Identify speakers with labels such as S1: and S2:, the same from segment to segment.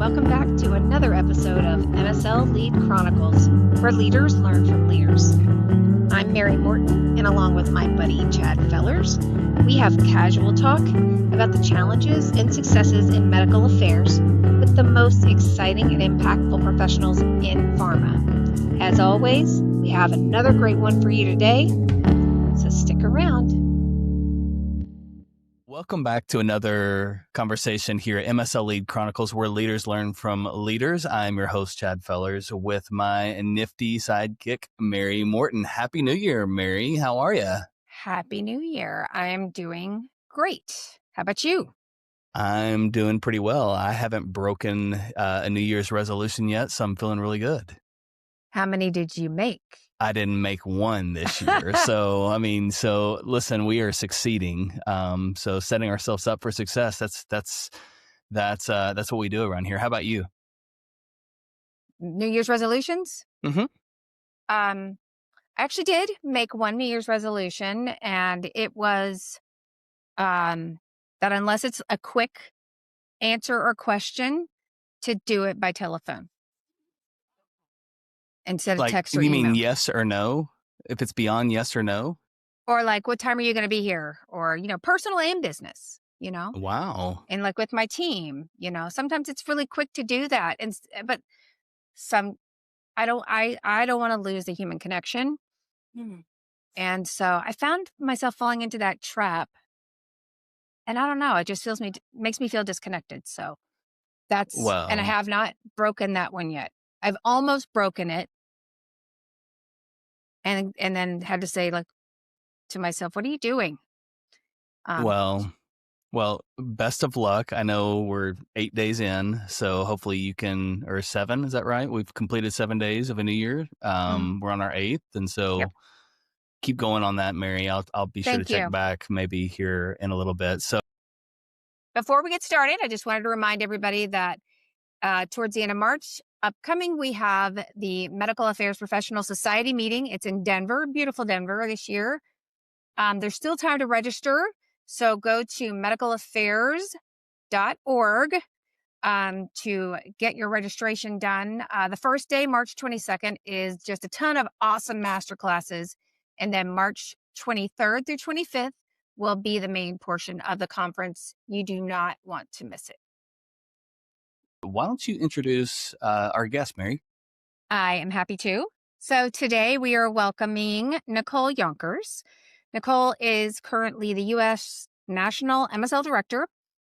S1: welcome back to another episode of MSL Lead Chronicles, where leaders learn from leaders. I'm Mary Morton, and along with my buddy Chad Fellers, we have casual talk about the challenges and successes in medical affairs with the most exciting and impactful professionals in pharma. As always, we have another great one for you today, so stick around.
S2: Welcome back to another conversation here at MSL Lead Chronicles, where leaders learn from leaders. I'm your host, Chad Fellers, with my nifty sidekick, Mary Morton. Happy New Year, Mary. How are you?
S1: Happy New Year. I am doing great. How about you?
S2: I'm doing pretty well. I haven't broken a New Year's resolution yet, so I'm feeling really good.
S1: How many did you make?
S2: I didn't make one this year. So listen, we are succeeding. So setting ourselves up for success, that's what we do around here. How about you?
S1: New Year's resolutions?
S2: Mm-hmm.
S1: I actually did make one New Year's resolution, and it was that unless it's a quick answer or question, to do it by telephone instead of text or
S2: you
S1: email.
S2: mean yes or no? If it's beyond yes or no?
S1: Or like, what time are you going to be here? Or, personal and business,
S2: Wow.
S1: And like with my team, sometimes it's really quick to do that. But I don't want to lose the human connection. Mm. And so I found myself falling into that trap. And I don't know, it just makes me feel disconnected. So and I have not broken that one yet. I've almost broken it. And then had to say, like, to myself, what are you doing?
S2: Well, best of luck. I know we're 8 days in, so hopefully you can, or 7, is that right? We've completed 7 days of a new year. We're on our 8th, and so keep going on that, Mary. I'll be sure to check back maybe here in a little bit. So
S1: before we get started, I just wanted to remind everybody that towards the end of March, upcoming, we have the Medical Affairs Professional Society meeting. It's in Denver, beautiful Denver this year. There's still time to register. So go to medicalaffairs.org to get your registration done. The first day, March 22nd, is just a ton of awesome masterclasses. And then March 23rd through 25th will be the main portion of the conference. You do not want to miss it.
S2: Why don't you introduce our guest, Mary?
S1: I am happy to. So today we are welcoming Nicole Yonkers. Nicole is currently the U.S. National MSL Director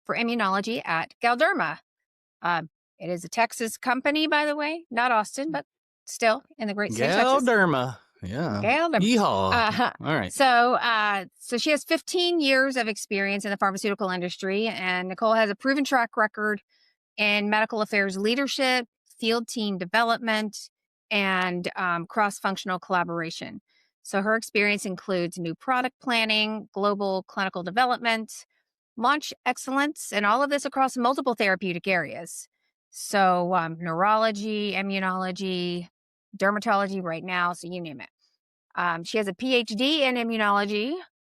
S1: for Immunology at Galderma. It is a Texas company, by the way, not Austin, but still in the great state of Texas.
S2: Galderma. Yeah.
S1: Galderma.
S2: Yeehaw. All right.
S1: So she has 15 years of experience in the pharmaceutical industry, and Nicole has a proven track record in medical affairs leadership, field team development, and cross-functional collaboration. So her experience includes new product planning, global clinical development, launch excellence, and all of this across multiple therapeutic areas. So neurology, immunology, dermatology right now, so you name it. She has a PhD in immunology,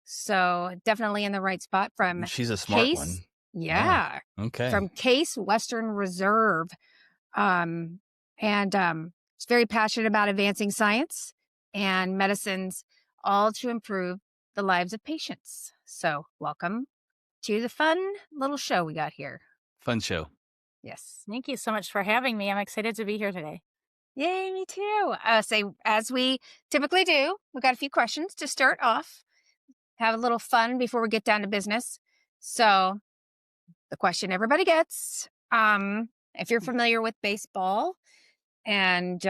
S1: so definitely in the right spot from
S2: She's a smart
S1: Case.
S2: one.
S1: Yeah.
S2: Okay.
S1: From Case Western Reserve. She's very passionate about advancing science and medicines, all to improve the lives of patients. So welcome to the fun little show we got here.
S2: Fun show.
S1: Yes.
S3: Thank you so much for having me. I'm excited to be here today.
S1: Yay, me too. As we typically do, we got a few questions to start off. Have a little fun before we get down to business. So the question everybody gets, if you're familiar with baseball, and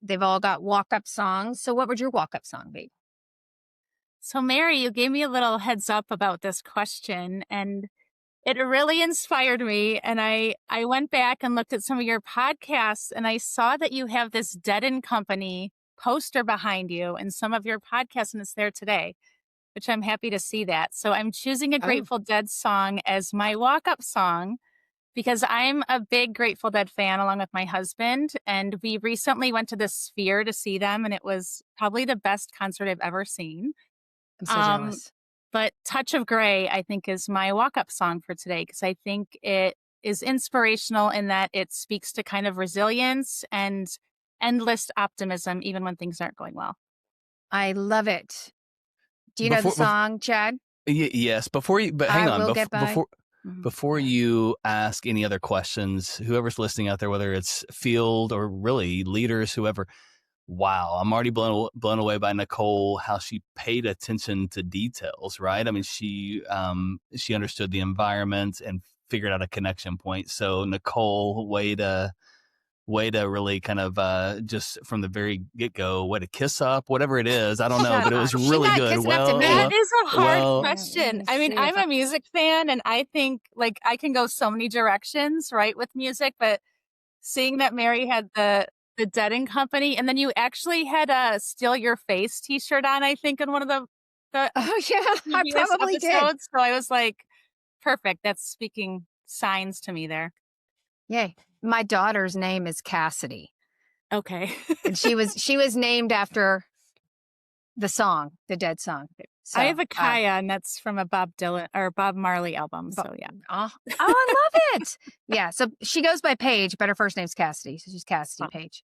S1: they've all got walk-up songs. So what would your walk-up song be?
S3: So Mary, you gave me a little heads up about this question, and it really inspired me. And I went back and looked at some of your podcasts, and I saw that you have this Dead & Company poster behind you in some of your podcasts, and it's there today, which I'm happy to see that. So I'm choosing a Grateful Dead song as my walk-up song, because I'm a big Grateful Dead fan along with my husband. And we recently went to the Sphere to see them, and it was probably the best concert I've ever seen.
S1: I'm so jealous.
S3: But Touch of Grey, I think, is my walk-up song for today, because I think it is inspirational in that it speaks to kind of resilience and endless optimism, even when things aren't going well.
S1: I love it. Do you know the song, Chad?
S2: Yes. Hang on.
S1: Mm-hmm.
S2: Before you ask any other questions, whoever's listening out there, whether it's field or really leaders, whoever, wow, I'm already blown away by Nicole, how she paid attention to details, right? I mean, she understood the environment and figured out a connection point. So Nicole, way to really kind of just from the very get-go, way to kiss up, whatever it is. I don't know, but it was really good.
S3: That is a hard question. I mean, I'm a music fan, and I think like I can go so many directions, right, with music, but seeing that Mary had the Dead and Company, and then you actually had a Steal Your Face t-shirt on, I think, in one of the
S1: oh yeah, I probably
S3: episodes. So I was like, perfect. That's speaking signs to me there.
S1: Yay. My daughter's name is Cassidy.
S3: Okay.
S1: And she was named after the song, the Dead song. So,
S3: I have a Kaya, and that's from a Bob Dylan or Bob Marley album. So yeah.
S1: Oh, I love it. Yeah. So she goes by Paige, but her first name's Cassidy. So she's Cassidy Paige.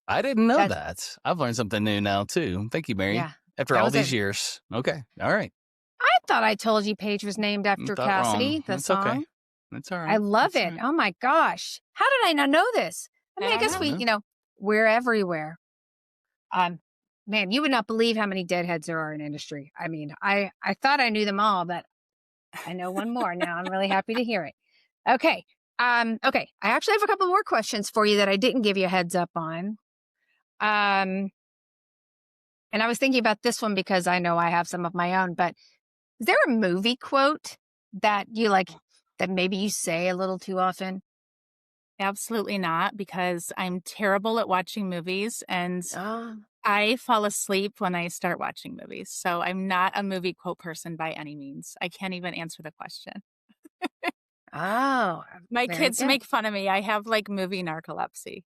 S2: I didn't know that. I've learned something new now too. Thank you, Mary.
S1: Yeah.
S2: After all these years. Okay. All right.
S1: I thought I told you Paige was named after Cassidy, the song.
S2: Okay. That's all right.
S1: I love it. Right. Oh my gosh. How did I not know this? I mean, I guess we're everywhere. Man, you would not believe how many deadheads there are in industry. I mean, I thought I knew them all, but I know one more now. I'm really happy to hear it. Okay. Okay. I actually have a couple more questions for you that I didn't give you a heads up on. And I was thinking about this one because I know I have some of my own, but is there a movie quote that you like that maybe you say a little too often?
S3: Absolutely not, because I'm terrible at watching movies, and I fall asleep when I start watching movies. So I'm not a movie quote person by any means. I can't even answer the question.
S1: Oh,
S3: my kids make fun of me. I have like movie narcolepsy.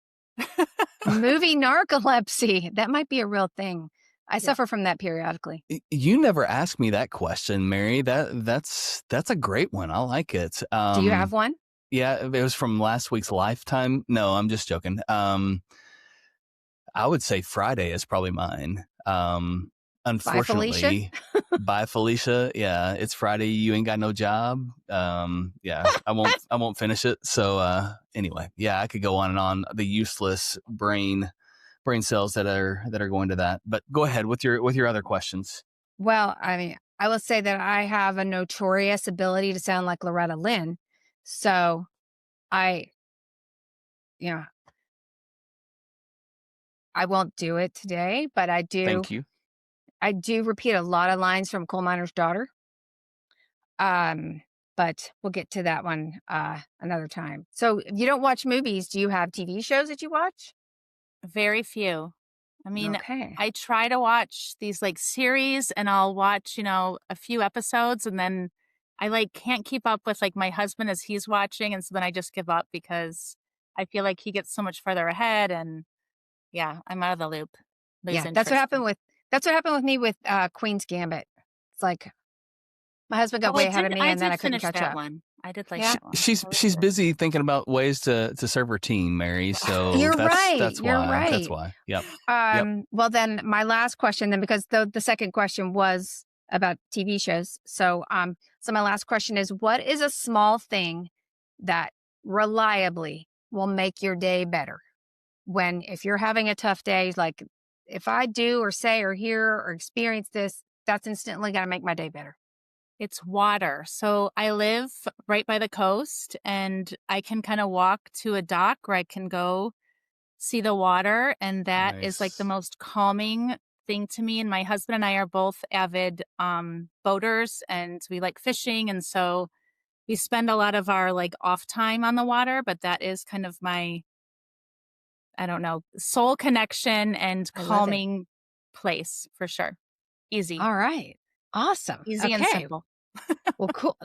S1: Movie narcolepsy. That might be a real thing. I suffer from that periodically.
S2: You never asked me that question, Mary. That's a great one. I like it.
S1: Do you have one?
S2: Yeah, it was from last week's Lifetime. No, I'm just joking. I would say Friday is probably mine. Unfortunately, bye Felicia. Yeah, it's Friday. You ain't got no job. Yeah, I won't finish it. So anyway, yeah, I could go on and on. The useless brain cells that are going to that. But go ahead with your other questions.
S1: Well, I mean, I will say that I have a notorious ability to sound like Loretta Lynn. So I won't do it today, but I do.
S2: Thank you.
S1: I do repeat a lot of lines from Coal Miner's Daughter. But we'll get to that one another time. So if you don't watch movies, do you have TV shows that you watch?
S3: Very few. I mean, I try to watch these like series, and I'll watch, a few episodes, and then I like can't keep up with like my husband as he's watching. And so then I just give up because I feel like he gets so much further ahead, and yeah, I'm out of the loop.
S1: Yeah, that's what happened with me with Queen's Gambit. It's like my husband got way ahead of me, and then I couldn't catch up.
S3: I did like that one.
S2: She's busy thinking about ways to serve her team, Mary. So
S1: you're right.
S2: That's
S1: you're
S2: why.
S1: right.
S2: That's why. Yep.
S1: Well, then my last question, then, because the second question was about TV shows. So my last question is, what is a small thing that reliably will make your day better? If you're having a tough day, like if I do or say or hear or experience this, that's instantly going to make my day better.
S3: It's water. So I live right by the coast, and I can kind of walk to a dock where I can go see the water. And that is like the most calming thing to me. And my husband and I are both avid boaters, and we like fishing. And so we spend a lot of our like off time on the water, but that is kind of my, I don't know, soul connection and calming place for sure. Easy.
S1: All right. Awesome.
S3: Easy and simple.
S1: Well, cool.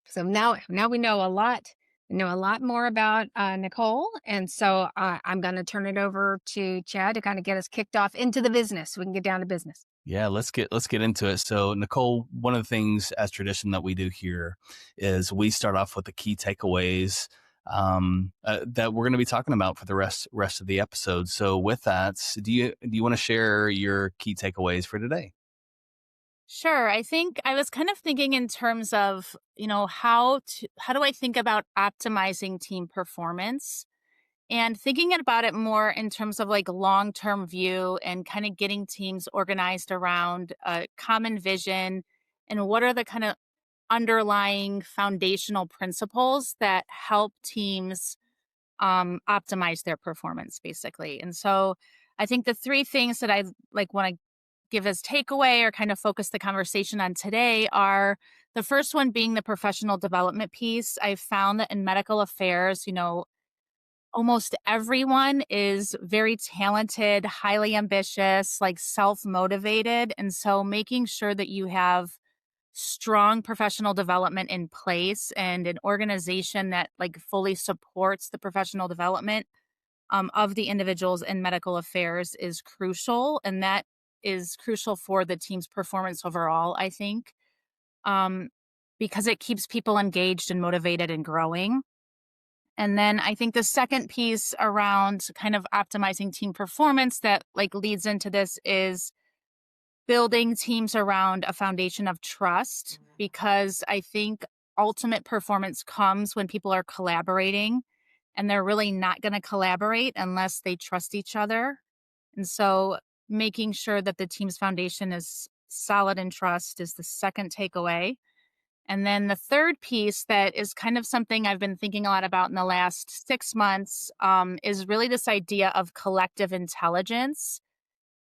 S1: So now we know a lot. We know a lot more about Nicole. And so I'm going to turn it over to Chad to kind of get us kicked off into the business so we can get down to business.
S2: Yeah, let's get into it. So Nicole, one of the things as tradition that we do here is we start off with the key takeaways that we're going to be talking about for the rest of the episode. So with that, do you want to share your key takeaways for today?
S3: Sure. I think I was kind of thinking in terms of, how do I think about optimizing team performance, and thinking about it more in terms of like long-term view and kind of getting teams organized around a common vision, and what are the kind of underlying foundational principles that help teams optimize their performance, basically. And so I think the three things that I like want to give as takeaway or kind of focus the conversation on today are: the first one being the professional development piece. I've found that in medical affairs, almost everyone is very talented, highly ambitious, like self-motivated. And so making sure that you have strong professional development in place and an organization that like fully supports the professional development of the individuals in medical affairs is crucial. And that is crucial for the team's performance overall, I think, um, because it keeps people engaged and motivated and growing. And then I think the second piece around kind of optimizing team performance that like leads into this is building teams around a foundation of trust, because I think ultimate performance comes when people are collaborating, and they're really not going to collaborate unless they trust each other. And so making sure that the team's foundation is solid in trust is the second takeaway. And then the third piece that is kind of something I've been thinking a lot about in the last 6 months is really this idea of collective intelligence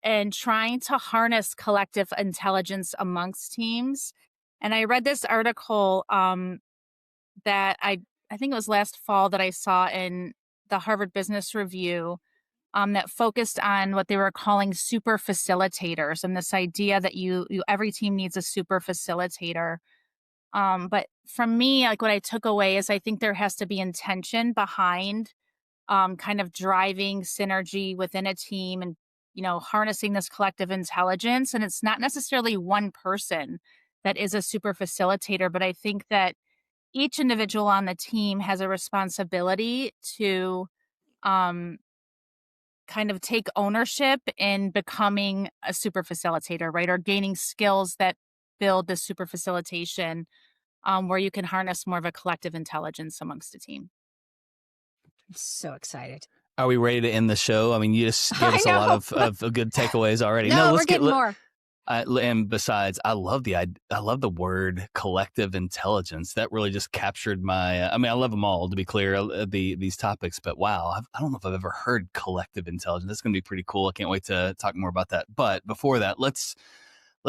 S3: and trying to harness collective intelligence amongst teams. And I read this article that I think it was last fall that I saw in the Harvard Business Review that focused on what they were calling super facilitators, and this idea that you every team needs a super facilitator. But from me, like what I took away is I think there has to be intention behind kind of driving synergy within a team and, harnessing this collective intelligence. And it's not necessarily one person that is a super facilitator, but I think that each individual on the team has a responsibility to um, kind of take ownership in becoming a super facilitator, right? Or gaining skills that build the super facilitation, where you can harness more of a collective intelligence amongst the team.
S1: I'm so excited.
S2: Are we ready to end the show? I mean, you just gave us a lot of good takeaways already.
S1: No,
S2: let's
S1: we're getting more.
S2: And besides, I love the word collective intelligence. That really just captured my. I mean, I love them all, to be clear, these topics. But wow, I don't know if I've ever heard collective intelligence. That's going to be pretty cool. I can't wait to talk more about that. But before that, let's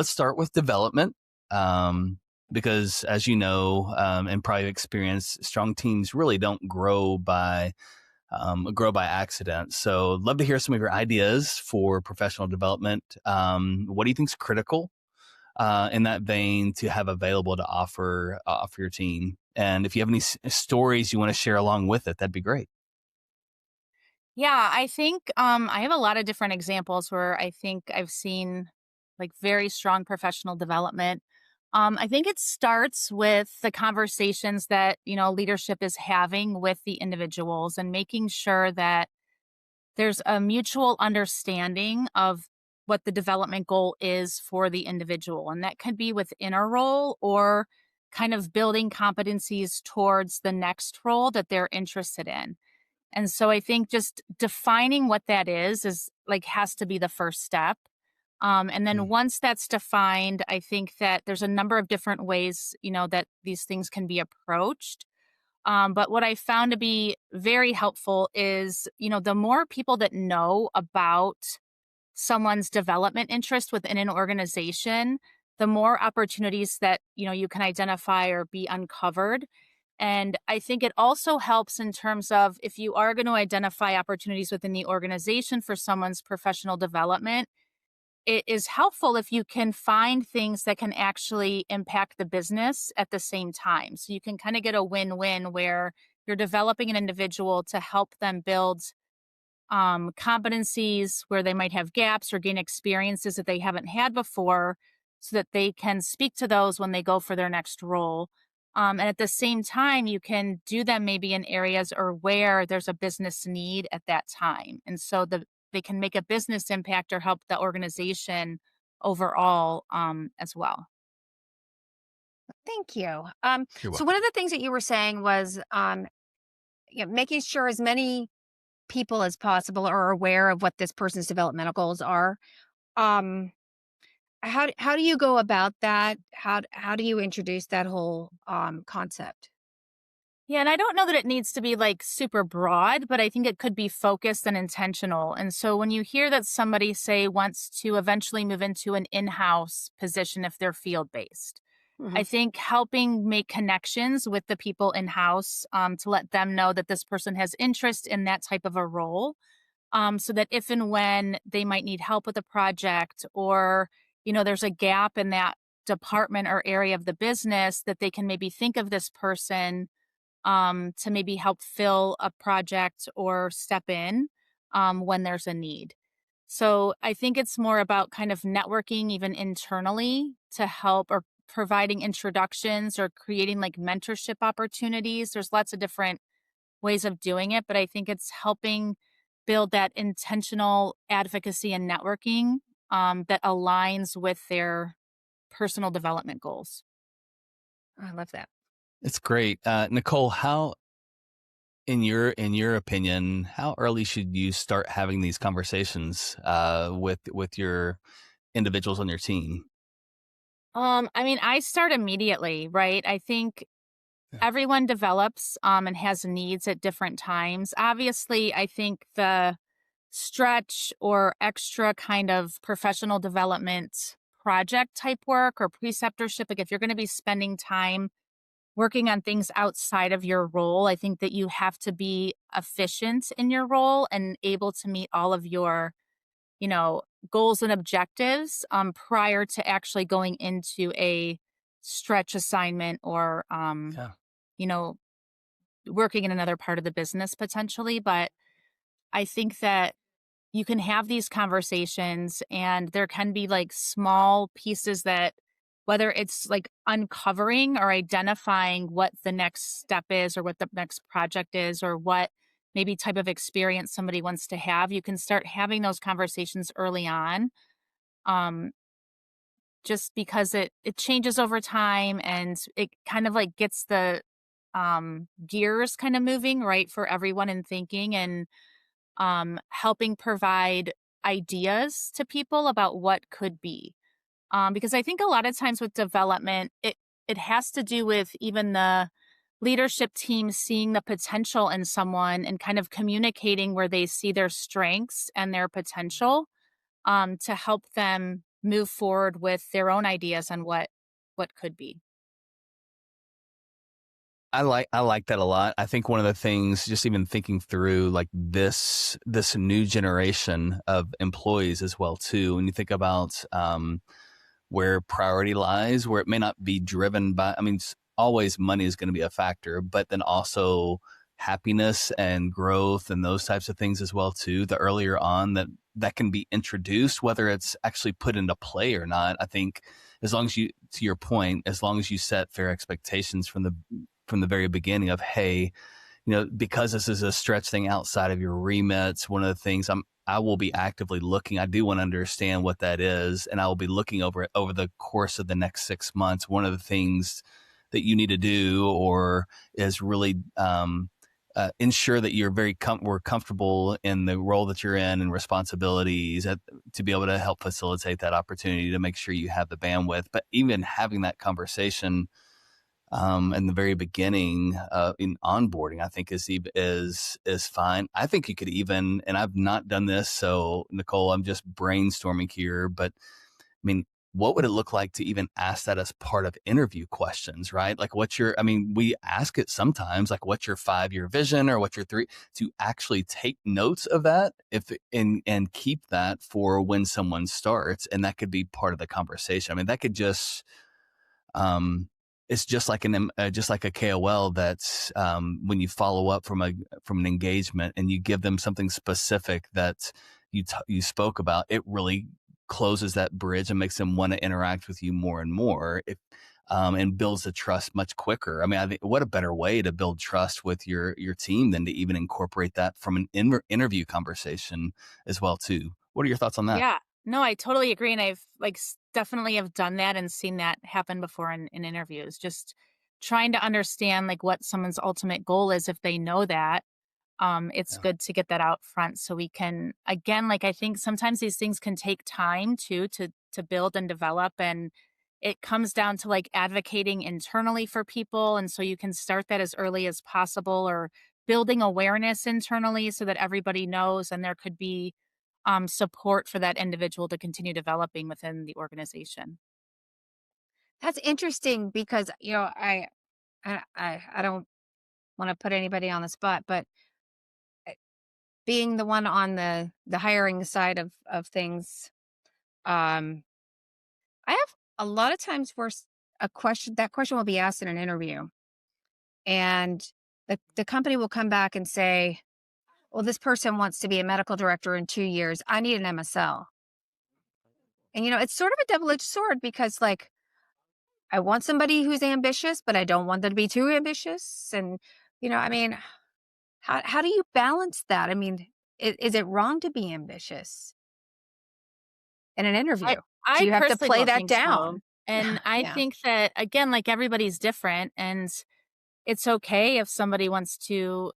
S2: start with development, because as you know, and probably experience, strong teams really don't grow by accident. So love to hear some of your ideas for professional development. What do you think is critical in that vein to have available to offer your team? And if you have any stories you want to share along with it, that'd be great.
S3: Yeah, I think I have a lot of different examples where I think I've seen like very strong professional development. I think it starts with the conversations that, leadership is having with the individuals and making sure that there's a mutual understanding of what the development goal is for the individual. And that could be within a role or kind of building competencies towards the next role that they're interested in. And so I think just defining what that is like has to be the first step. And then once that's defined, I think that there's a number of different ways, that these things can be approached. But what I found to be very helpful is, the more people that know about someone's development interest within an organization, the more opportunities that, you can identify or be uncovered. And I think it also helps in terms of if you are going to identify opportunities within the organization for someone's professional development, it is helpful if you can find things that can actually impact the business at the same time. So you can kind of get a win-win where you're developing an individual to help them build competencies where they might have gaps or gain experiences that they haven't had before so that they can speak to those when they go for their next role. And at the same time, you can do them maybe in areas or where there's a business need at that time. And so they can make a business impact or help the organization overall as well.
S1: Thank you.
S2: You're
S1: So
S2: welcome.
S1: one of the things that you were saying was, making sure as many people as possible are aware of what this person's developmental goals are. Um, how do you go about that? How do you introduce that whole concept?
S3: Yeah, and I don't know that it needs to be like super broad, but I think it could be focused and intentional. And so when you hear that somebody, say, wants to eventually move into an in house position if they're field based, I
S1: Hmm.
S3: think helping make connections with the people in house to let them know that this person has interest in that type of a role, so that if and when they might need help with a project or, there's a gap in that department or area of the business, that they can maybe think of this person to maybe help fill a project or step in when there's a need. So I think it's more about kind of networking even internally to help or providing introductions or creating like mentorship opportunities. There's lots of different ways of doing it, but I think it's helping build that intentional advocacy and networking that aligns with their personal development goals.
S1: I love that.
S2: It's great. Nicole, how, in your opinion, how early should you start having these conversations with your individuals on your team?
S3: I mean, I start immediately, right? I think
S2: Yeah.
S3: everyone develops and has needs at different times. Obviously, I think the stretch or extra kind of professional development project type work or preceptorship, like if you're going to be spending time working on things outside of your role, I think that you have to be efficient in your role and able to meet all of your, you know, goals and objectives prior to actually going into a stretch assignment or,
S2: Yeah.
S3: you know, working in another part of the business potentially. But I think that you can have these conversations and there can be like small pieces that, whether it's like uncovering or identifying what the next step is or what the next project is or what maybe type of experience somebody wants to have, you can start having those conversations early on. um just because it changes over time and it kind of like gets the gears kind of moving right for everyone in thinking and helping provide ideas to people about what could be. Because I think a lot of times with development, it has to do with even the leadership team seeing the potential in someone and kind of communicating where they see their strengths and their potential to help them move forward with their own ideas on what could be.
S2: I like that a lot. I think one of the things, just even thinking through like this new generation of employees as well too, when you think about where priority lies, where it may not be driven by, I mean, always money is going to be a factor, but then also happiness and growth and those types of things as well too. The earlier on that can be introduced, whether it's actually put into play or not, I think as long as you, to your point, as long as you set fair expectations from the very beginning of, hey, because this is a stretch thing outside of your remits, one of the things I will be actively looking. I do want to understand what that is, and I will be looking over it over the course of the next 6 months. One of the things that you need to do, or is really ensure that you're we're comfortable in the role that you're in and responsibilities to be able to help facilitate that opportunity to make sure you have the bandwidth. But even having that conversation in the very beginning in onboarding, I think is fine. I think you could even, and I've not done this, so Nicole, I'm just brainstorming here, but I mean, what would it look like to even ask that as part of interview questions, right? Like we ask it sometimes, like what's your 5-year vision or what's your to actually take notes of that and keep that for when someone starts. And that could be part of the conversation. I mean, that could just, it's just like just like a KOL that's when you follow up from an engagement and you give them something specific that you spoke about, it really closes that bridge and makes them want to interact with you more and more. and builds the trust much quicker. I mean, I think what a better way to build trust with your team than to even incorporate that from an interview conversation as well too. What are your thoughts on that?
S3: Yeah, no, I totally agree. And I've definitely have done that and seen that happen before in interviews, just trying to understand like what someone's ultimate goal is. If they know that, it's
S2: Yeah.
S3: good to get that out front so we can, again, like, I think sometimes these things can take time too, to build and develop. And it comes down to like advocating internally for people. And so you can start that as early as possible, or building awareness internally so that everybody knows, and there could be support for that individual to continue developing within the organization.
S1: That's interesting because, I don't want to put anybody on the spot, but uh, being the one on the hiring side of things, um, I have a lot of times where that question will be asked in an interview, and the company will come back and say, "Well, this person wants to be a medical director in 2 years. I need an MSL." And it's sort of a double-edged sword because, like, I want somebody who's ambitious, but I don't want them to be too ambitious. And I mean, how do you balance that? I mean, is it wrong to be ambitious in an
S3: I
S1: interview? Do
S3: I
S1: you have to
S3: personally
S1: play
S3: don't
S1: that
S3: think so.
S1: down?
S3: And I
S1: Yeah.
S3: think that, again, like, everybody's different, and it's okay if somebody wants to,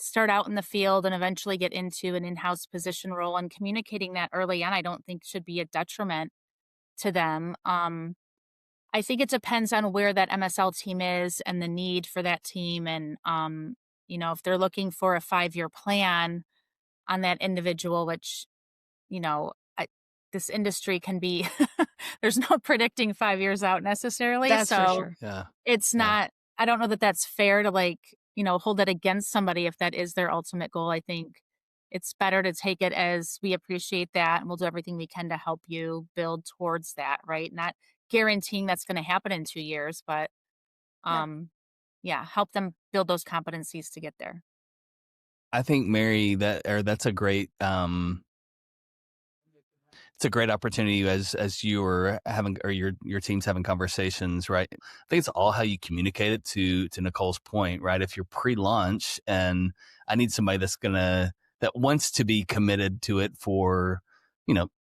S3: start out in the field and eventually get into an in-house position role, and communicating that early on, I don't think should be a detriment to them. I think it depends on where that MSL team is and the need for that team. And, if they're looking for a 5-year plan on that individual, which, you know, I, this industry can be, there's no predicting 5 years out necessarily.
S1: That's for
S3: So
S1: sure.
S2: Yeah.
S3: it's
S2: Yeah.
S3: not, I don't know that that's fair to, like, hold that against somebody if that is their ultimate goal. I think it's better to take it as, we appreciate that and we'll do everything we can to help you build towards that, right? Not guaranteeing that's going to happen in 2 years, but
S1: Yeah.
S3: yeah, help them build those competencies to get there.
S2: I think Mary, that's a great it's a great opportunity as you are having, or your team's having conversations, right? I think it's all how you communicate it, to Nicole's point, right? If you're pre-launch and I need somebody that wants to be committed to it for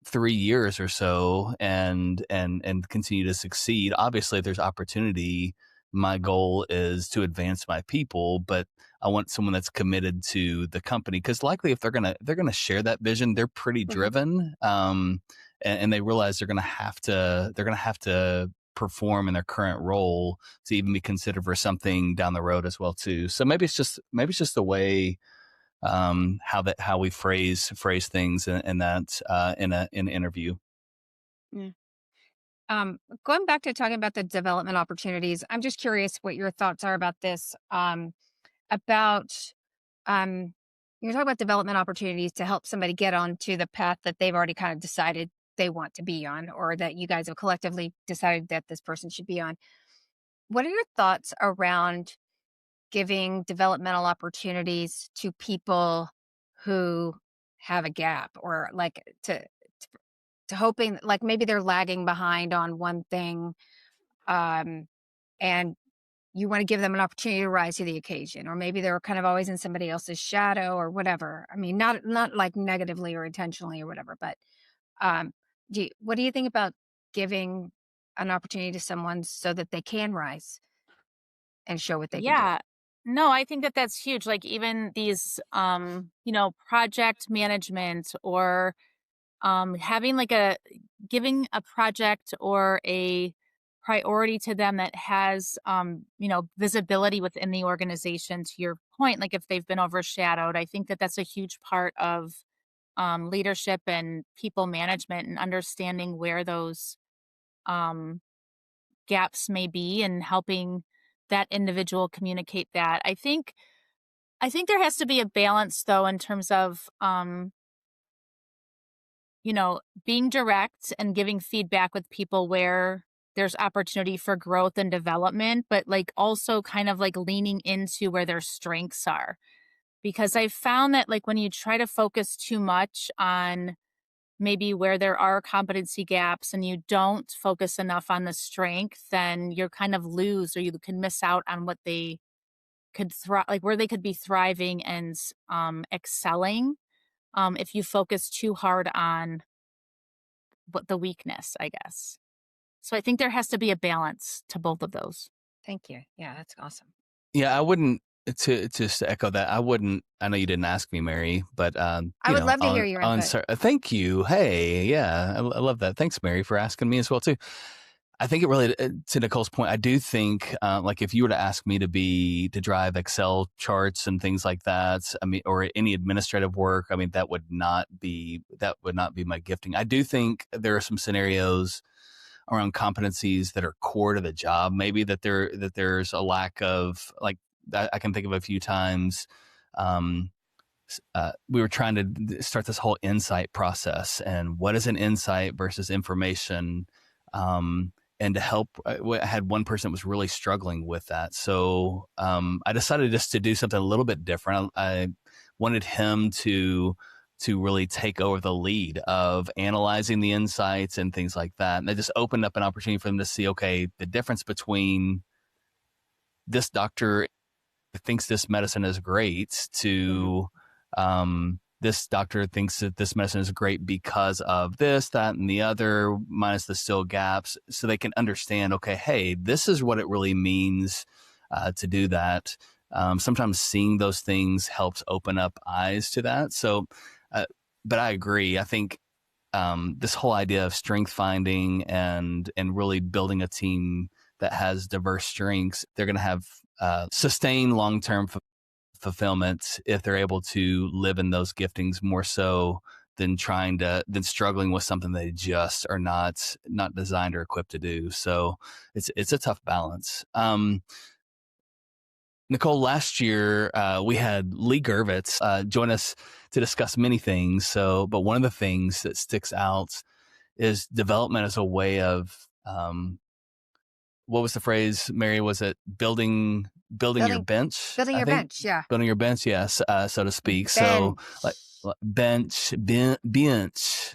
S2: 3 years or so, and continue to succeed. Obviously, if there's opportunity, my goal is to advance my people, but I want someone that's committed to the company, because likely if they're gonna share that vision, they're pretty
S1: Mhm.
S2: driven, and they realize they're gonna have to perform in their current role to even be considered for something down the road as well too. So maybe it's just the way, how we phrase things in that, in an interview.
S1: Yeah. Going back to talking about the development opportunities, I'm just curious what your thoughts are about this. About um, you're talking about development opportunities to help somebody get onto the path that they've already kind of decided they want to be on, or that you guys have collectively decided that this person should be on. What are your thoughts around giving developmental opportunities to people who have a gap, or like to hoping, like, maybe they're lagging behind on one thing, um, and you want to give them an opportunity to rise to the occasion, or maybe they're kind of always in somebody else's shadow or whatever. I mean, not like negatively or intentionally or whatever, but um, what do you think about giving an opportunity to someone so that they can rise and show what they can do?
S3: Yeah. No, I think that that's huge. Like, even these, project management, or having like giving a project or a priority to them that has, visibility within the organization. To your point, like, if they've been overshadowed, I think that that's a huge part of leadership and people management, and understanding where those um, gaps may be, and helping that individual communicate that. I think there has to be a balance, though, in terms of, being direct and giving feedback with people where there's opportunity for growth and development, but like also kind of like leaning into where their strengths are. Because I found that, like, when you try to focus too much on maybe where there are competency gaps and you don't focus enough on the strength, then you're kind of lose, or you can miss out on what they could like where they could be thriving and excelling, if you focus too hard on what the weakness, I guess. So I think there has to be a balance to both of those.
S1: Thank you. Yeah, that's awesome.
S2: Yeah, I wouldn't, to just echo that, I know you didn't ask me, Mary, but
S1: I would love to hear your input.
S2: Thank you. Hey, yeah, I love that. Thanks, Mary, for asking me as well too. I think it really, to Nicole's point, I do think, like if you were to ask me to drive Excel charts and things like that, I mean, or any administrative work, I mean, that would not be my gifting. I do think there are some scenarios around competencies that are core to the job. Maybe that there's a lack of, like, I can think of a few times, we were trying to start this whole insight process, and what is an insight versus information, and to help, I had one person that was really struggling with that. So I decided just to do something a little bit different. I wanted him to really take over the lead of analyzing the insights and things like that. And it just opened up an opportunity for them to see, okay, the difference between this doctor thinks this medicine is great to this doctor thinks that this medicine is great because of this, that, and the other, minus the still gaps, so they can understand, okay, hey, this is what it really means to do that. Sometimes seeing those things helps open up eyes to that. So, but I agree. I think this whole idea of strength finding and really building a team that has diverse strengths, they're going to have sustained long-term fulfillment if they're able to live in those giftings more so than struggling with something they just are not designed or equipped to do. So it's a tough balance. Nicole, last year we had Lee Gervitz join us to discuss many things. But one of the things that sticks out is development as a way of, what was the phrase, Mary? Was it building your bench?
S1: Building your bench, yeah.
S2: Building your bench, yes, so to speak.
S1: Bench.
S2: So like bench,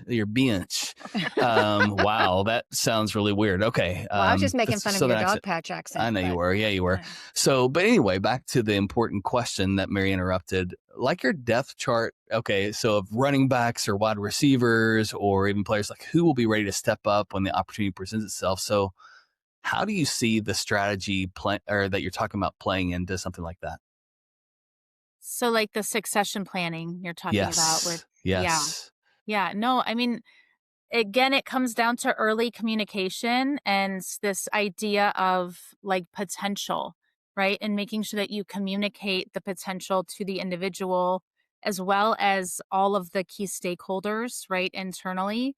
S2: your bench. Wow, that sounds really weird. Okay.
S1: Well, I was just making fun of your dog patch accent.
S2: I know you were. Yeah, you were. Yeah. So, but anyway, back to the important question that Mary interrupted. Like your depth chart, okay, so of running backs or wide receivers or even players, like who will be ready to step up when the opportunity presents itself. So how do you see the strategy that you're talking about playing into something like that?
S3: So like the succession planning you're talking about with,
S2: yes.
S3: Yeah. No, I mean, again, it comes down to early communication and this idea of like potential, right? And making sure that you communicate the potential to the individual as well as all of the key stakeholders, right, internally.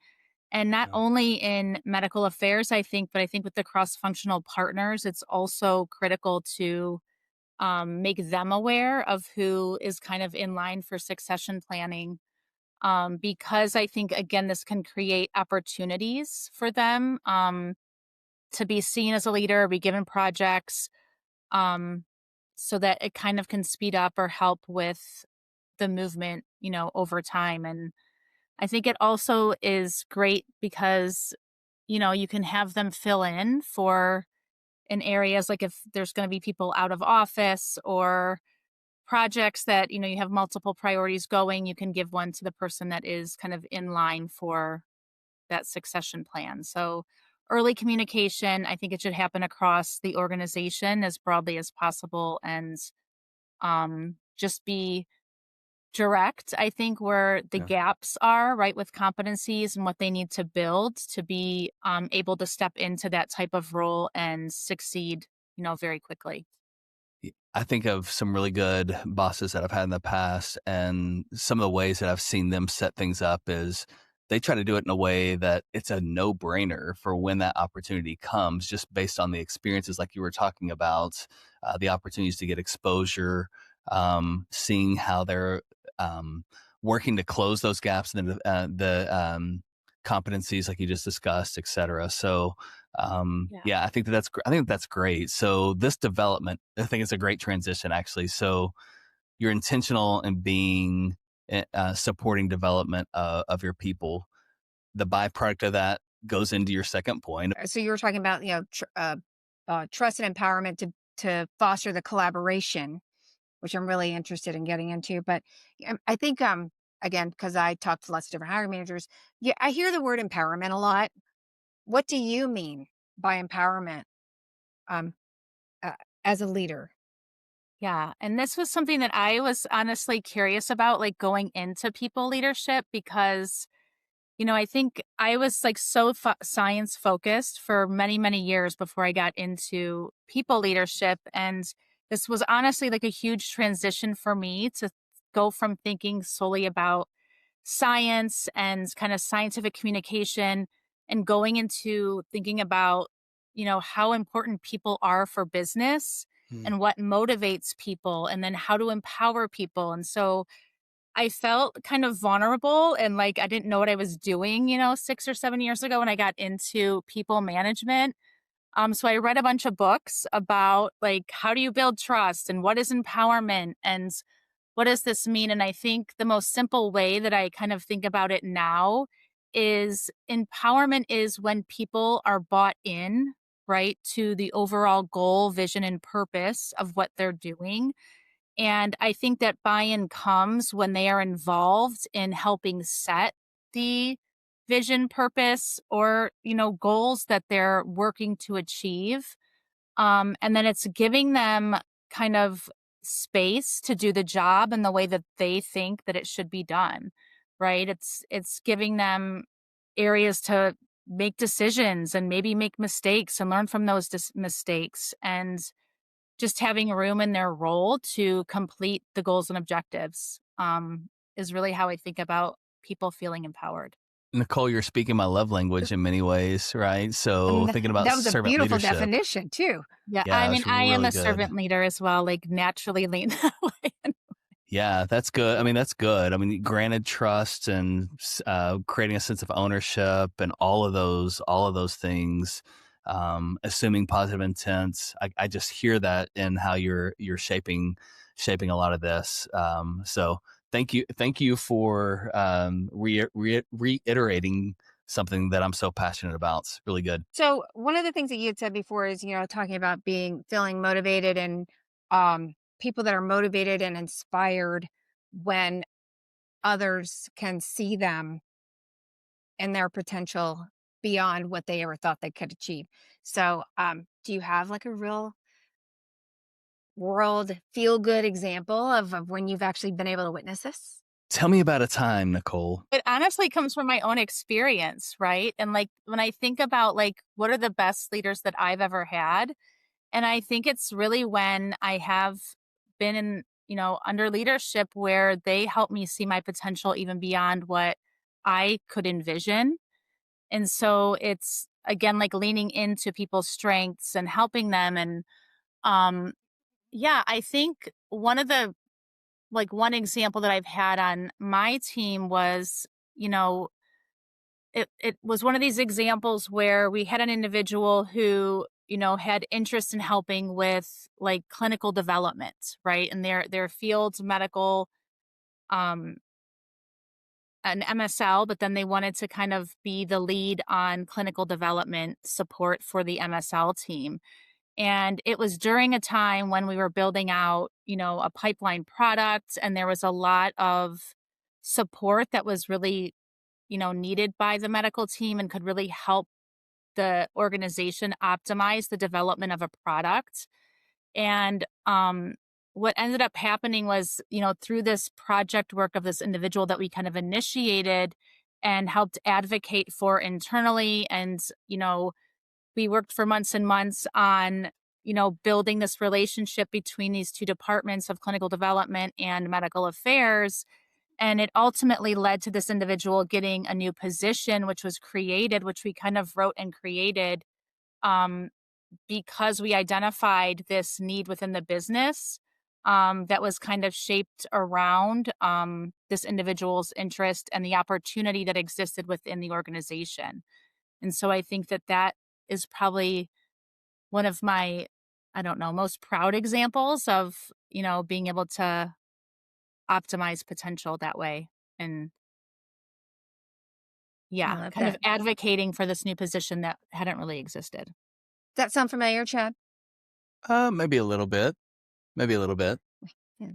S3: And not only in medical affairs, I think, but I think with the cross-functional partners, it's also critical to make them aware of who is kind of in line for succession planning. Because I think, again, this can create opportunities for them to be seen as a leader, be given projects, so that it kind of can speed up or help with the movement, over time. And I think it also is great because, you can have them fill in in areas like if there's going to be people out of office or projects that, you have multiple priorities going, you can give one to the person that is kind of in line for that succession plan. So early communication, I think it should happen across the organization as broadly as possible and just be direct, I think, where the gaps are, right, with competencies and what they need to build to be able to step into that type of role and succeed, very quickly.
S2: I think of some really good bosses that I've had in the past, and some of the ways that I've seen them set things up is they try to do it in a way that it's a no-brainer for when that opportunity comes, just based on the experiences like you were talking about, the opportunities to get exposure, seeing how they're working to close those gaps and the competencies like you just discussed, et cetera. So I think that's great. So this development, I think it's a great transition actually. So you're intentional in being supporting development of your people. the byproduct of that goes into your second point.
S1: So you were talking about, trust and empowerment to foster the collaboration, which I'm really interested in getting into. But I think, again, because I talk to lots of different hiring managers, yeah, I hear the word empowerment a lot. What do you mean by empowerment, um, uh, as a leader?
S3: Yeah. And this was something that I was honestly curious about, like going into people leadership, because I think I was like so science focused for many, many years before I got into people leadership. And this was honestly like a huge transition for me to go from thinking solely about science and kind of scientific communication and going into thinking about, how important people are for business
S2: Hmm.
S3: and what motivates people and then how to empower people. And so I felt kind of vulnerable and like I didn't know what I was doing, 6 or 7 years ago when I got into people management. So I read a bunch of books about like how do you build trust and what is empowerment and what does this mean? And I think the most simple way that I kind of think about it now is empowerment is when people are bought in, right, to the overall goal, vision, and purpose of what they're doing. And I think that buy-in comes when they are involved in helping set the vision, purpose, or, goals that they're working to achieve. And then it's giving them kind of space to do the job in the way that they think that it should be done, right? It's giving them areas to make decisions and maybe make mistakes and learn from those mistakes, and just having room in their role to complete the goals and objectives, is really how I think about people feeling empowered.
S2: Nicole, you're speaking my love language in many ways, right? So thinking about
S1: That was a
S2: servant
S1: beautiful
S2: leadership.
S1: definition too.
S3: Yeah, I
S2: Yeah,
S3: mean,
S2: it's
S3: I am
S2: really
S3: a
S2: good.
S3: servant leader as well, like naturally lean that way.
S2: Yeah, that's good. I mean, that's good. I mean, granted trust and creating a sense of ownership and all of those things, assuming positive intents. I just hear that in how you're shaping a lot of this. So thank you for reiterating something that I'm so passionate about. It's really good.
S1: So one of the things that you had said before is, talking about feeling motivated and people that are motivated and inspired when others can see them and their potential beyond what they ever thought they could achieve. So, do you have like a real world feel good example of when you've actually been able to witness this?
S2: Tell me about a time, Nicole.
S3: It honestly comes from my own experience, right? And like when I think about like what are the best leaders that I've ever had, and I think it's really when I have been in, under leadership where they help me see my potential even beyond what I could envision. And so it's again like leaning into people's strengths and helping them. And um yeah, I think one example that I've had on my team was, you know, it was one of these examples where we had an individual who, had interest in helping with like clinical development, right? And their fields, medical, um, an MSL, but then they wanted to kind of be the lead on clinical development support for the MSL team. And it was during a time when we were building out, a pipeline product, and there was a lot of support that was really, needed by the medical team and could really help the organization optimize the development of a product. And what ended up happening was, through this project work of this individual that we kind of initiated and helped advocate for internally, and, we worked for months and months on, building this relationship between these two departments of clinical development and medical affairs. And it ultimately led to this individual getting a new position, which was created, which we kind of wrote and created, um, because we identified this need within the business, that was kind of shaped around this individual's interest and the opportunity that existed within the organization. And so I think that that is probably one of my, I don't know, most proud examples of, being able to optimize potential that way. And kind of advocating for this new position that hadn't really existed.
S1: Does that sound familiar, Chad?
S2: Maybe a little bit.
S1: Yeah.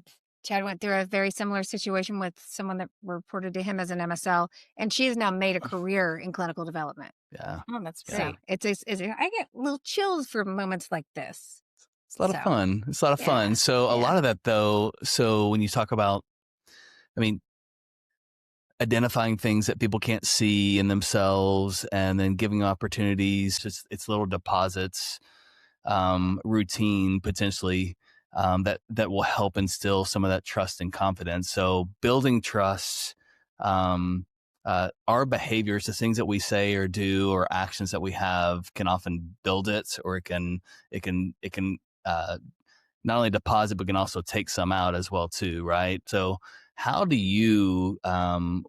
S1: Chad went through a very similar situation with someone that reported to him as an MSL, and she has now made a career in clinical development.
S2: Yeah.
S3: Oh, that's
S1: So
S3: great.
S1: I get little chills for moments like this.
S2: It's a lot of fun. It's a lot of fun. So a lot of that though, so when you talk about, I mean, identifying things that people can't see in themselves and then giving opportunities, it's little deposits, routine potentially, that will help instill some of that trust and confidence. So building trust, our behaviors, the things that we say or do or actions that we have can often build it, or it can not only deposit, but can also take some out as well too, right? So how do you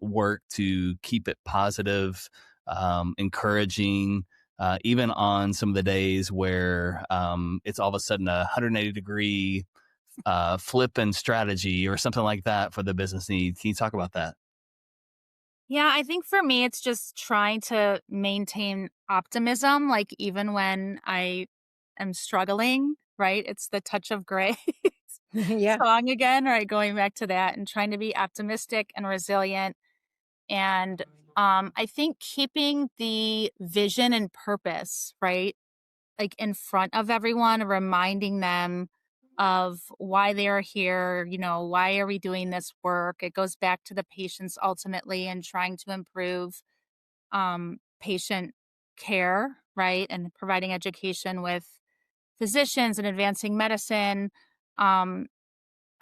S2: work to keep it positive, encouraging, even on some of the days where it's all of a sudden a 180-degree flip in strategy or something like that for the business need? Can you talk about that?
S3: Yeah, I think for me, it's just trying to maintain optimism, like even when I am struggling, right? It's the touch of gray song again, right? Going back to that and trying to be optimistic and resilient. And I think keeping the vision and purpose, right? Like in front of everyone, reminding them of why they are here, why are we doing this work? It goes back to the patients ultimately and trying to improve patient care, right? And providing education with physicians and advancing medicine. Um,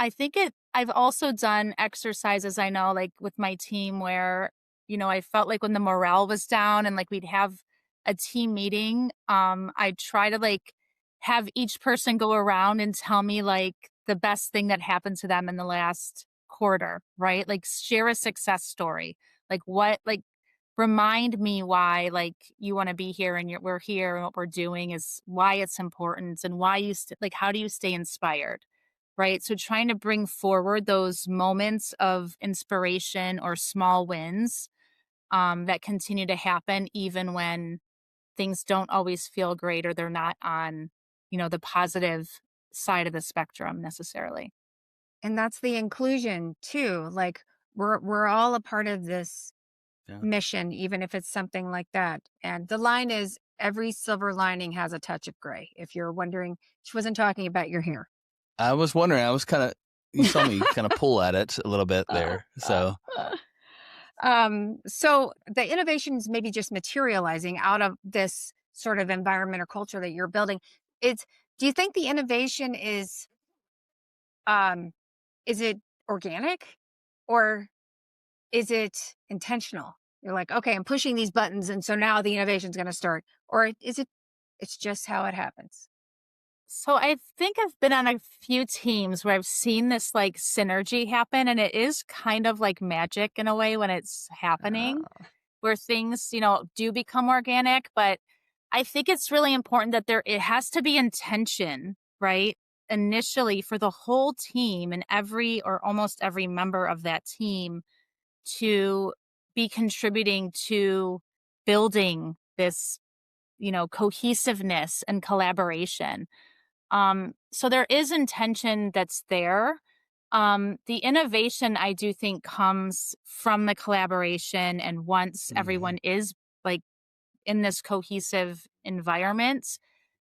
S3: I think I've also done exercises, I know, like with my team where, I felt like when the morale was down and like we'd have a team meeting, I'd try to like have each person go around and tell me like the best thing that happened to them in the last quarter, right? Like share a success story. Like remind me why like you want to be here and we're here and what we're doing is why it's important and why like how do you stay inspired? Right. So trying to bring forward those moments of inspiration or small wins that continue to happen, even when things don't always feel great or they're not on, the positive side of the spectrum necessarily.
S1: And that's the inclusion too. Like we're all a part of this mission, even if it's something like that. And the line is every silver lining has a touch of gray. If you're wondering, she wasn't talking about your hair.
S2: I was wondering, you saw me kind of pull at it a little bit there. So
S1: the innovations maybe just materializing out of this sort of environment or culture that you're building. Do you think the innovation is it organic or is it intentional? You're like, okay, I'm pushing these buttons, and so now the innovation is going to start. Or is it's just how it happens?
S3: So I think I've been on a few teams where I've seen this like synergy happen, and it is kind of like magic in a way when it's happening, where things, do become organic. But I think it's really important that it has to be intention, right? Initially for the whole team and every or almost every member of that team to be contributing to building this, cohesiveness and collaboration. So there is intention that's there. The innovation I do think comes from the collaboration, and once everyone is like in this cohesive environment,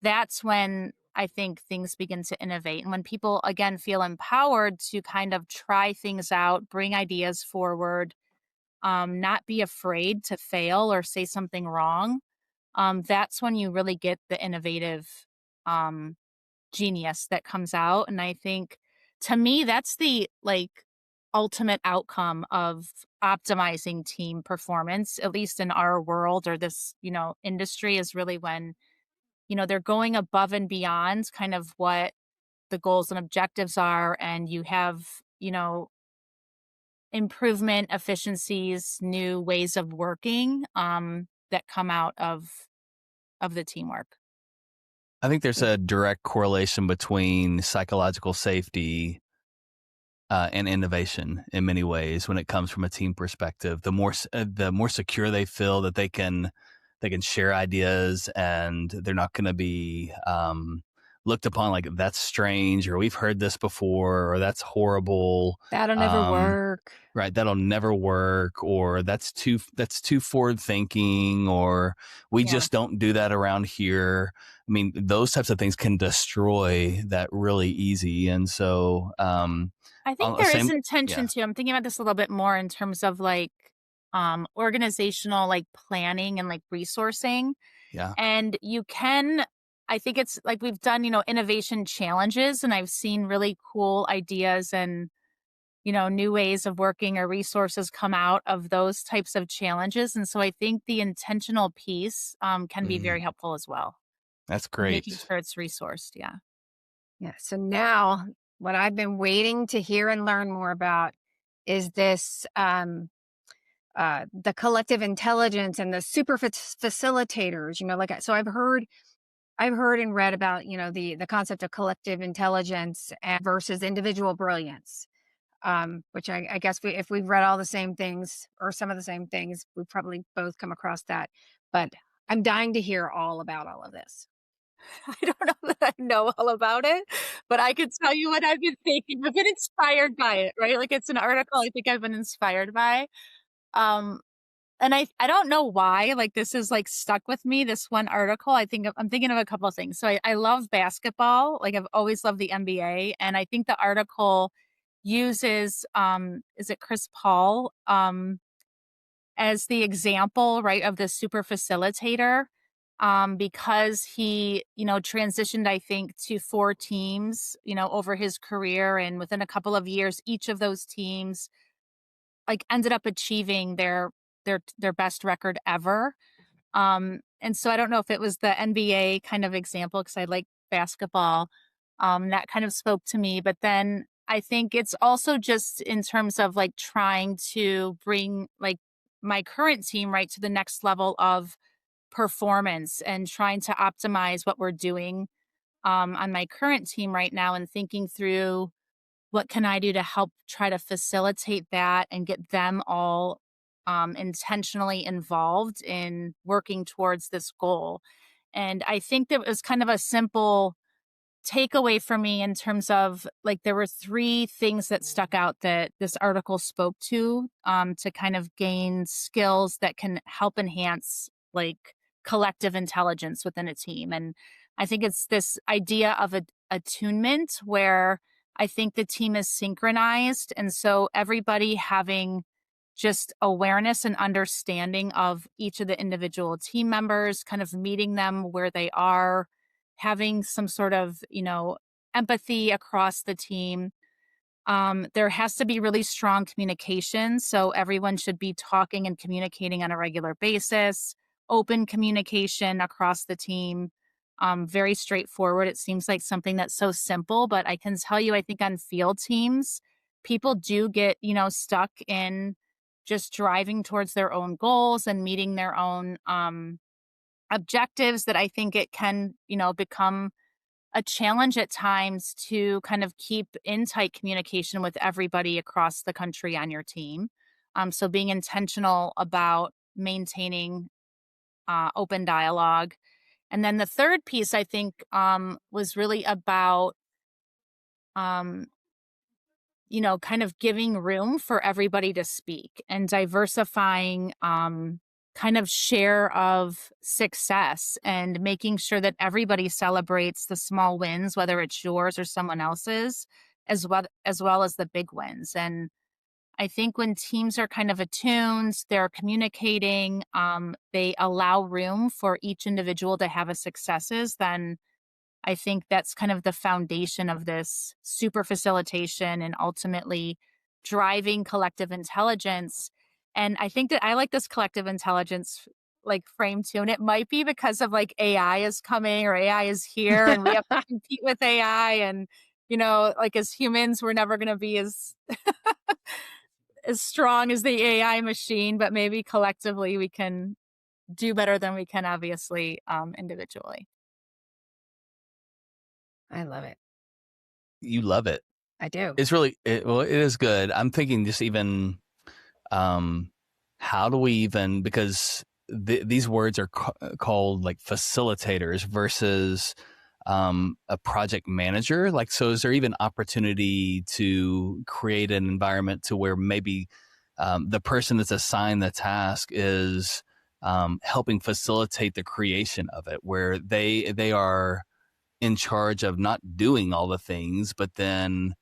S3: that's when I think things begin to innovate. And when people again feel empowered to kind of try things out, bring ideas forward, not be afraid to fail or say something wrong, that's when you really get the innovative genius that comes out. And I think to me, that's the like ultimate outcome of optimizing team performance, at least in our world or this, industry, is really when, they're going above and beyond kind of what the goals and objectives are. And you have, improvement, efficiencies, new ways of working that come out of the teamwork.
S2: I think there's a direct correlation between psychological safety and innovation in many ways when it comes from a team perspective. The more secure they feel that they can share ideas, and they're not going to be looked upon like that's strange, or we've heard this before, or that's horrible.
S1: That'll never work.
S2: Right, that'll never work, or that's too forward thinking, or we just don't do that around here. I mean, those types of things can destroy that really easy. And so
S3: I think there is intention too. I'm thinking about this a little bit more in terms of like organizational like planning and like resourcing.
S2: Yeah.
S3: And I think it's like we've done, innovation challenges, and I've seen really cool ideas and, new ways of working or resources come out of those types of challenges. And so I think the intentional piece can be very helpful as well.
S2: That's great.
S3: Making sure it's resourced. Yeah.
S1: Yeah. So now what I've been waiting to hear and learn more about is this, the collective intelligence and the super facilitators, so I've heard and read about, the concept of collective intelligence versus individual brilliance. Which I guess if we've read all the same things or some of the same things, we've probably both come across that. But I'm dying to hear all about all of this.
S3: I don't know that I know all about it, but I could tell you what I've been thinking. I've been inspired by it, right? Like it's an article I think I've been inspired by. And I don't know why, like this is like stuck with me, this one article. I'm thinking of a couple of things. So I love basketball. Like I've always loved the NBA. And I think the article uses, is it Chris Paul, as the example, right, of the super facilitator, because he, transitioned, I think, to 4 teams, over his career. And within a couple of years, each of those teams like ended up achieving their best record ever. And so I don't know if it was the NBA kind of example, because I like basketball. That kind of spoke to me. But then I think it's also just in terms of like trying to bring like my current team right to the next level of performance and trying to optimize what we're doing on my current team right now, and thinking through what can I do to help try to facilitate that and get them all intentionally involved in working towards this goal. And I think that was kind of a simple takeaway for me in terms of like there were 3 things that stuck out that this article spoke to kind of gain skills that can help enhance like collective intelligence within a team. And I think it's this idea of attunement where I think the team is synchronized, and so everybody having just awareness and understanding of each of the individual team members, kind of meeting them where they are, having some sort of, empathy across the team. There has to be really strong communication. So everyone should be talking and communicating on a regular basis, open communication across the team. Very straightforward. It seems like something that's so simple, but I can tell you, I think on field teams, people do get, stuck in just driving towards their own goals and meeting their own objectives, that I think it can, become a challenge at times to kind of keep in tight communication with everybody across the country on your team. So being intentional about maintaining open dialogue. And then the third piece, I think, was really about, kind of giving room for everybody to speak and diversifying kind of share of success, and making sure that everybody celebrates the small wins, whether it's yours or someone else's, as well as the big wins. And I think when teams are kind of attuned, they're communicating, they allow room for each individual to have a successes, then I think that's kind of the foundation of this super facilitation and ultimately driving collective intelligence. And I think that I like this collective intelligence like frame too. And it might be because of like AI is coming or AI is here and we have to compete with AI. And, like as humans, we're never going to be as as strong as the AI machine, but maybe collectively we can do better than we can obviously individually.
S1: I love it.
S2: You love it.
S1: I do.
S2: It's really, it is good. I'm thinking just even, how do we even, because these words are called like facilitators versus a project manager. Like, so is there even opportunity to create an environment to where maybe the person that's assigned the task is helping facilitate the creation of it, where they are in charge of not doing all the things, but then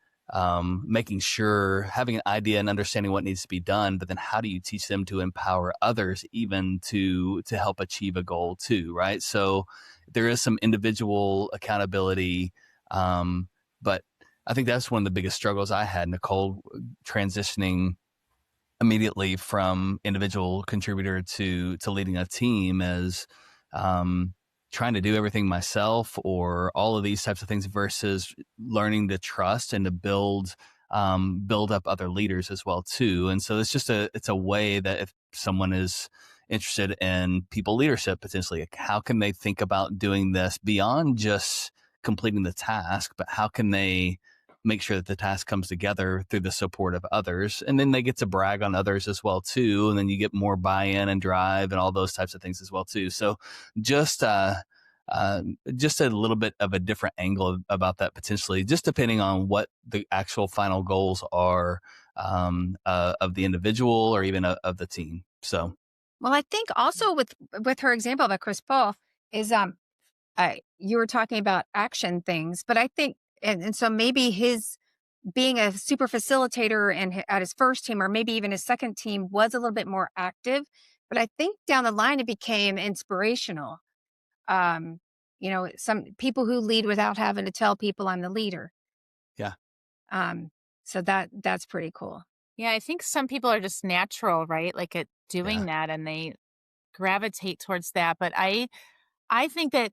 S2: making sure, having an idea and understanding what needs to be done, but then how do you teach them to empower others even to help achieve a goal too, right? So there is some individual accountability, but I think that's one of the biggest struggles I had, Nicole, transitioning immediately from individual contributor to leading a team, is trying to do everything myself or all of these types of things versus learning to trust and to build up other leaders as well too. And so it's a way that if someone is interested in people leadership, potentially, like, how can they think about doing this beyond just completing the task, but how can they make sure that the task comes together through the support of others, and then they get to brag on others as well too, and then you get more buy-in and drive and all those types of things as well too. So just a little bit of a different angle about that, potentially, just depending on what the actual final goals are of the individual or even of the team. So,
S1: well, I think also with her example about Chris Paul is you were talking about action things, but I think and so maybe his being a super facilitator and at his first team or maybe even his second team was a little bit more active, but I think down the line it became inspirational. Some people who lead without having to tell people I'm the leader.
S2: Yeah.
S1: So that's pretty cool.
S3: Yeah, I think some people are just natural, right? Like at doing that, and they gravitate towards that. But I think that,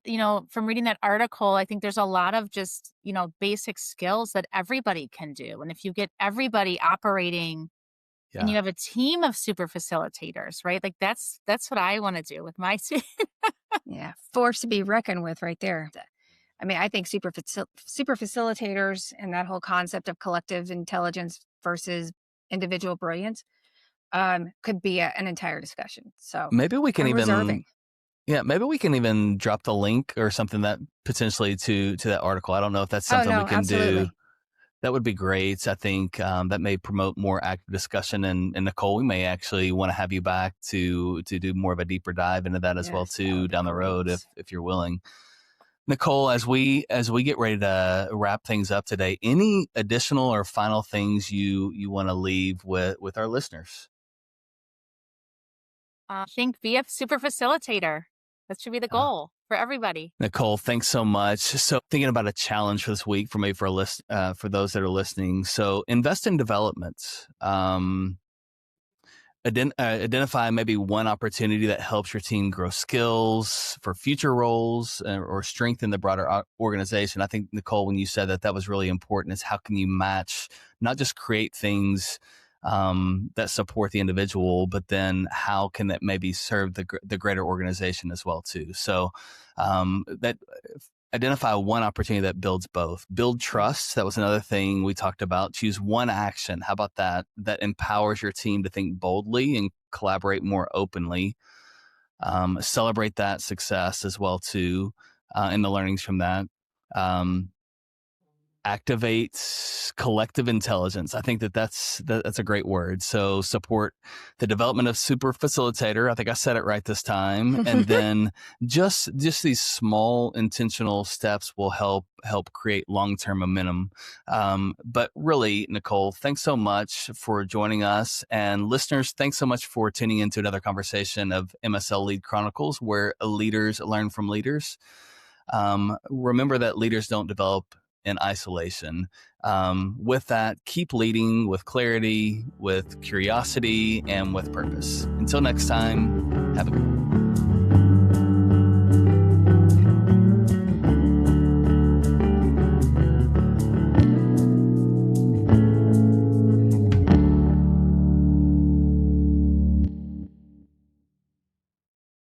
S3: from reading that article, I think there's a lot of just, basic skills that everybody can do. And if you get everybody operating and you have a team of super facilitators, right? Like that's what I want to do with my team.
S1: Yeah. Force to be reckoned with right there. I mean, I think super facilitators and that whole concept of collective intelligence versus individual brilliance could be an entire discussion. So
S2: maybe we can
S1: reserving.
S2: Maybe we can even drop the link or something that potentially to that article. I don't know if that's something we can do. That would be great. I think that may promote more active discussion. And Nicole, we may actually want to have you back to do more of a deeper dive into that as well too down the road if you're willing. Nicole, as we get ready to wrap things up today, any additional or final things you want to leave with our listeners?
S3: I think be a super facilitator. That should be the goal for everybody.
S2: Nicole, thanks so much. So thinking about a challenge for this week for those that are listening. So invest in development. Identify maybe one opportunity that helps your team grow skills for future roles or strengthen the broader organization. I think, Nicole, when you said that was really important, is how can you match, not just create things that support the individual, but then how can that maybe serve the greater organization as well too. So that identify one opportunity that builds both. Build trust. That was another thing we talked about. Choose one action. How about that? That empowers your team to think boldly and collaborate more openly. Celebrate that success as well too, and the learnings from that. Activate collective intelligence. I think that's a great word. So support the development of super facilitator. I think I said it right this time. And then just these small intentional steps will help create long-term momentum. But really, Nicole, thanks so much for joining us. And listeners, thanks so much for tuning into another conversation of MSL Lead Chronicles, where leaders learn from leaders. Remember that leaders don't develop in isolation. With that, keep leading with clarity, with curiosity, and with purpose. Until next time, have a good one.